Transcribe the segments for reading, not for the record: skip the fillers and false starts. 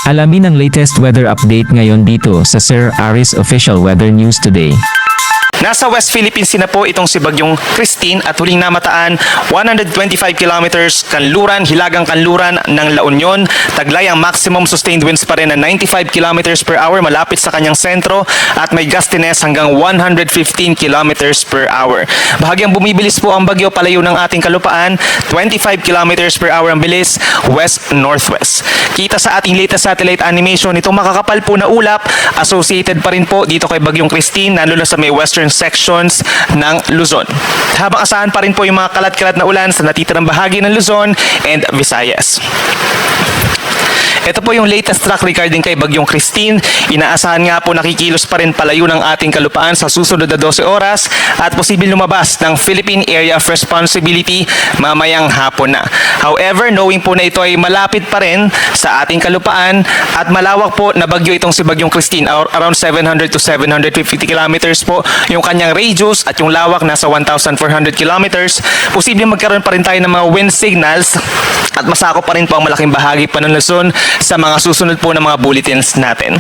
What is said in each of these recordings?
Alamin ang latest weather update ngayon dito sa Sir Aris Official Weather News Today. Nasa West Philippines na po itong si Bagyong Christine at huling namataan 125 kilometers kanluran, hilagang kanluran ng La Union. Taglay ang maximum sustained winds pa rin na 95 kilometers per hour malapit sa kanyang sentro at may gustiness hanggang 115 kilometers per hour. Bahagyang bumibilis po ang bagyo palayo ng ating kalupaan, 25 kilometers per hour ang bilis west-northwest. Kita sa ating latest satellite animation, itong makakapal po na ulap associated pa rin po dito kay Bagyong Christine, lalo na sa may western sections ng Luzon. Habang asahan pa rin po yung mga kalat-kalat na ulan sa natitirang bahagi ng Luzon and Visayas. Ito po yung latest track regarding kay Bagyong Christine. Inaasahan nga po nakikilos pa rin palayo ng ating kalupaan sa susunod na 12 oras at posibleng lumabas ng Philippine Area of Responsibility mamayang hapon na. However, knowing po na ito ay malapit pa rin sa ating kalupaan at malawak po na bagyo itong si Bagyong Christine, around 700 to 750 kilometers po yung kanyang radius at yung lawak nasa 1,400 kilometers. Posibleng magkaroon pa rin tayo ng mga wind signals at masakop pa rin po ang malaking bahagi pa ng Luzon sa mga susunod po ng mga bulletins natin.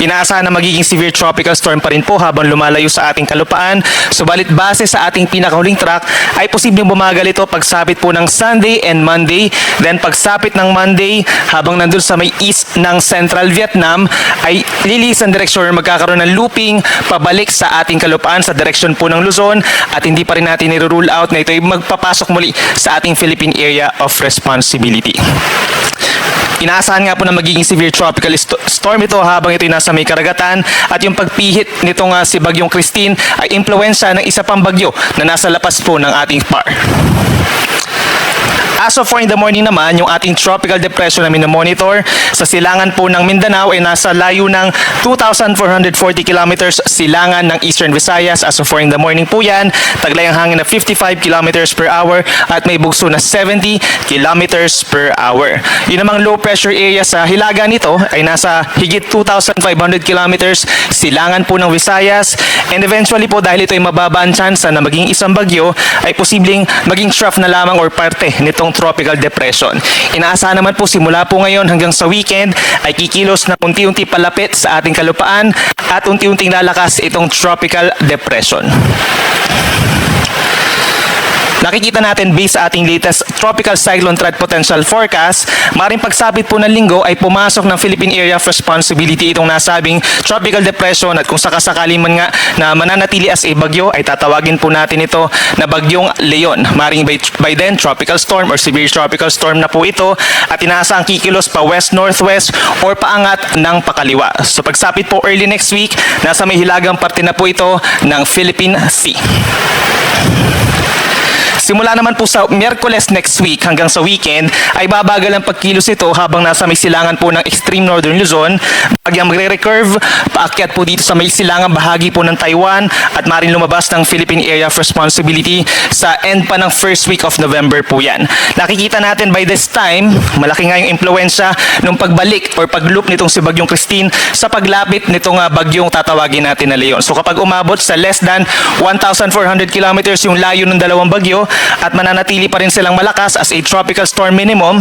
Inaasahan na magiging severe tropical storm pa rin po habang lumalayo sa ating kalupaan. Subalit base sa ating pinakahuling track ay posibleng bumagal ito pagsapit po ng Sunday and Monday. Then pagsapit ng Monday habang nandun sa may east ng Central Vietnam ay lilis ang direksyon, magkakaroon ng looping pabalik sa ating kalupaan sa direksyon po ng Luzon at hindi pa rin natin nire-rule out na ito ay magpapasok muli sa ating Philippine Area of Responsibility. Inaasahan nga po na magiging severe tropical storm ito habang ito'y nasa may karagatan at yung pagpihit nitong si Bagyong Christine ay impluwensya ng isa pang bagyo na nasa lapas po ng ating PAR. As of 4 in the morning naman, yung ating tropical depression na minomonitor sa silangan po ng Mindanao ay nasa layo ng 2,440 kilometers silangan ng Eastern Visayas. As of 4 in the morning po yan, taglay ang hangin na 55 kilometers per hour at may bugso na 70 kilometers per hour. Yun namang low pressure area sa hilaga nito ay nasa higit 2,500 kilometers silangan po ng Visayas and eventually po dahil ito ay mababa ang tsansa na maging isang bagyo ay posibleng maging trough na lamang or parte nitong tropical depression. Inaasahan naman po simula po ngayon hanggang sa weekend ay kikilos na unti-unti palapit sa ating kalupaan at unti-unting lalakas itong tropical depression. Nakikita natin based sa ating latest tropical cyclone threat potential forecast, maring pagsapit po ng linggo ay pumasok ng Philippine Area of Responsibility itong nasabing tropical depression at kung sakasakali man nga na mananatili as a bagyo ay tatawagin po natin ito na Bagyong Leon. Maring by then tropical storm or severe tropical storm na po ito at inaasahang kikilos pa west-northwest or paangat ng pakaliwa. So pagsapit po early next week, nasa may hilagang parte na po ito ng Philippine Sea. Simula naman po sa Miyerkules next week hanggang sa weekend ay babagal ang pagkilos ito habang nasa may silangan po ng extreme northern Luzon. Bagyang magre-recurve, paakyat po dito sa may silangan bahagi po ng Taiwan at maring lumabas ng Philippine Area of Responsibility sa end pa ng first week of November po yan. Nakikita natin by this time, malaki nga yung impluensya ng pagbalik or pagloop nitong si Bagyong Christine sa paglapit nitong bagyong tatawagin natin na Leon. So kapag umabot sa less than 1,400 kilometers yung layo ng dalawang bagyo, at mananatili pa rin silang malakas as a tropical storm minimum,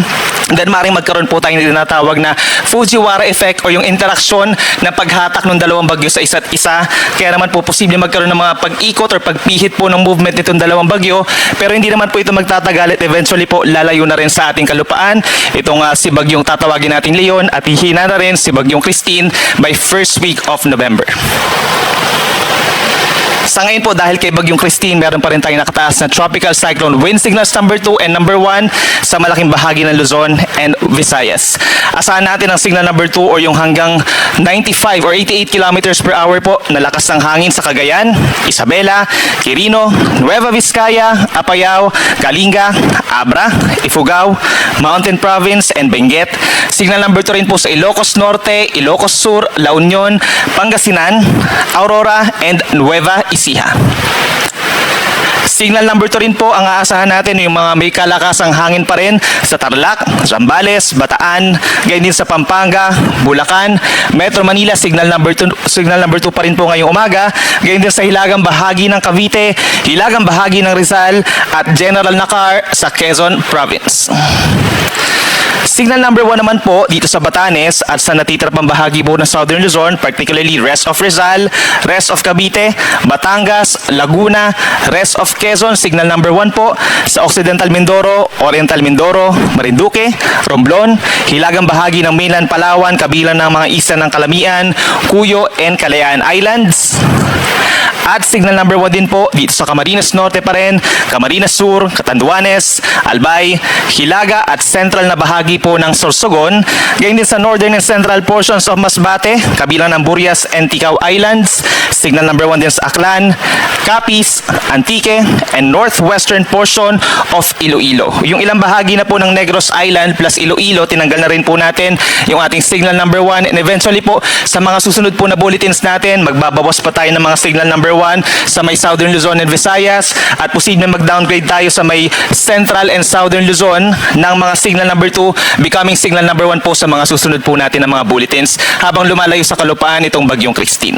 then maring magkaroon po tayong tinatawag na Fujiwara effect o yung interaksyon na paghatak ng dalawang bagyo sa isa't isa. Kaya naman po posible magkaroon ng mga pag-ikot or pagpihit po ng movement nitong dalawang bagyo, pero hindi naman po ito magtatagal at eventually po lalayo na rin sa ating kalupaan itong si bagyong tatawagin natin Leon at hihina na rin si Bagyong Christine by first week of November. Sa ngayon po, dahil kay Bagyong Christine, meron pa rin tayong nakataas na tropical cyclone wind signals number 2 and number 1 sa malaking bahagi ng Luzon and Visayas. Asahan natin ang signal number 2 or yung hanggang 95 or 88 kilometers per hour po na lakas ng hangin sa Cagayan, Isabela, Quirino, Nueva Vizcaya, Apayao, Kalinga, Abra, Ifugao, Mountain Province, and Benguet. Signal number 2 rin po sa Ilocos Norte, Ilocos Sur, La Union, Pangasinan, Aurora, and Nueva Ecija. Signal number 2 rin po ang aasahan natin yung mga may kalakasang hangin pa rin sa Tarlac, Zambales, Bataan, gayon din sa Pampanga, Bulacan, Metro Manila. Signal number 2 pa rin po ngayong umaga, gayon din sa hilagang bahagi ng Cavite, hilagang bahagi ng Rizal at General Nakar sa Quezon Province. Signal number 1 naman po dito sa Batanes at sa natitira pang bahagi po ng Southern Luzon, particularly rest of Rizal, rest of Cavite, Batangas, Laguna, rest of Quezon. Signal number 1 po sa Occidental Mindoro, Oriental Mindoro, Marinduque, Romblon, hilagang bahagi ng mainland Palawan, kabilang ng mga isla ng Calamian, Cuyo, and Kalayaan Islands. At signal number 1 din po dito sa Camarines Norte pa rin, Camarines Sur, Catanduanes, Albay, Hilaga at central na bahagi po ng Sorsogon. Gayon din sa northern and central portions of Masbate, kabilang ng Burias and Ticao Islands. Signal number 1 din sa Aklan, Capiz, Antique, and northwestern portion of Iloilo. Yung ilang bahagi na po ng Negros Island plus Iloilo, tinanggal na rin po natin yung ating signal number 1. And eventually po, sa mga susunod po na bulletins natin, magbabawas pa tayo ng mga signal number 1 sa may Southern Luzon and Visayas at posible mag-downgrade tayo sa may Central and Southern Luzon ng mga signal number 2 becoming signal number 1 po sa mga susunod po natin ng mga bulletins habang lumalayo sa kalupaan itong bagyong Christine.